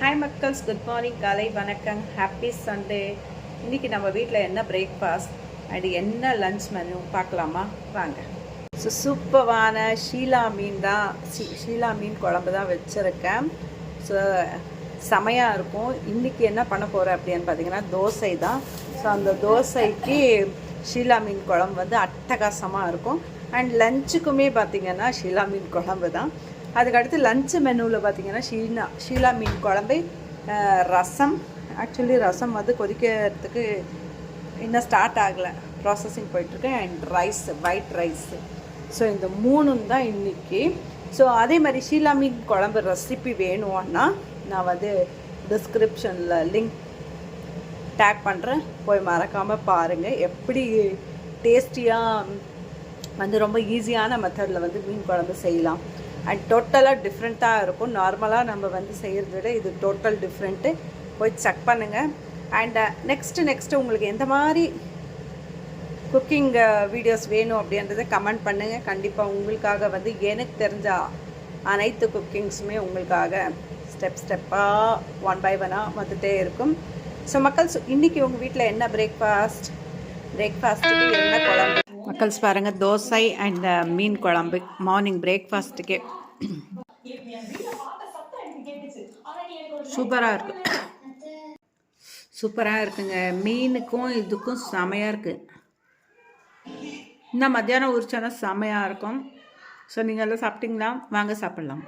Hi மக்கள்ஸ், good morning, காலை வணக்கம், happy Sunday. இன்றைக்கி நம்ம வீட்டில் என்ன பிரேக்ஃபாஸ்ட் அண்ட் என்ன லன்ச் மெனு பார்க்கலாமா வாங்க. ஸோ சூப்பரான ஷீலா மீன் தான், ஷீலா மீன் குழம்பு தான் வச்சுருக்கேன். ஸோ செமையாக இருக்கும். இன்றைக்கி என்ன பண்ண போகிறேன் அப்படின்னு பார்த்தீங்கன்னா தோசை தான். ஸோ அந்த தோசைக்கு ஷீலா மீன் குழம்பு வந்து அட்டகாசமாக இருக்கும். அண்ட் லஞ்சுக்குமே பார்த்திங்கன்னா ஷீலா மீன் குழம்பு தான். அதுக்கடுத்து லஞ்சு மெனுவில் பார்த்திங்கன்னா ஷீலா மீன் குழம்பு, ரசம். ஆக்சுவலி ரசம் வந்து கொதிக்கிறதுக்கு இன்னும் ஸ்டார்ட் ஆகலை, ப்ராசஸிங் போயிட்டுருக்கு. And rise, white rice. So இந்த மூணும் தான் இன்றைக்கி. ஸோ அதே மாதிரி ஷீலா மீன் குழம்பு ரெசிபி வேணும்னா நான் வந்து டிஸ்கிரிப்ஷனில் லிங்க் டேக் பண்ணுறேன், போய் மறக்காமல் பாருங்கள். எப்படி டேஸ்டியாக வந்து ரொம்ப ஈஸியான மெத்தடில் வந்து மீன் குழம்பு செய்யலாம். அண்ட் டோட்டலாக டிஃப்ரெண்ட்டாக இருக்கும். நார்மலாக நம்ம வந்து செய்கிறத விட இது டோட்டல் டிஃப்ரெண்ட்டு. போய் செக் பண்ணுங்கள். அண்ட் நெக்ஸ்ட்டு உங்களுக்கு எந்த மாதிரி குக்கிங் வீடியோஸ் வேணும் அப்படின்றத கமெண்ட் பண்ணுங்கள். கண்டிப்பாக உங்களுக்காக வந்து எனக்கு தெரிஞ்ச அனைத்து குக்கிங்ஸுமே உங்களுக்காக ஸ்டெப்பாக 1 by 1 வந்துகிட்டே இருக்கும். ஸோ மக்கள்ஸ், இன்றைக்கி உங்கள் வீட்டில் என்ன பிரேக்ஃபாஸ்ட்டுக்கு என்ன குழம்பு? மக்கள்ஸ் பாருங்கள், தோசை அண்ட் மீன் குழம்பு மார்னிங் பிரேக்ஃபாஸ்ட்டுக்கே சூப்பராக இருக்குங்க. மீனுக்கும் இதுக்கும் செமையாக இருக்குது. இன்னும் மத்தியானம் உரிச்சானா செமையாக இருக்கும். ஸோ நீங்கள் எல்லாம் சாப்பிட்டீங்களா? வாங்க சாப்பிட்லாம்.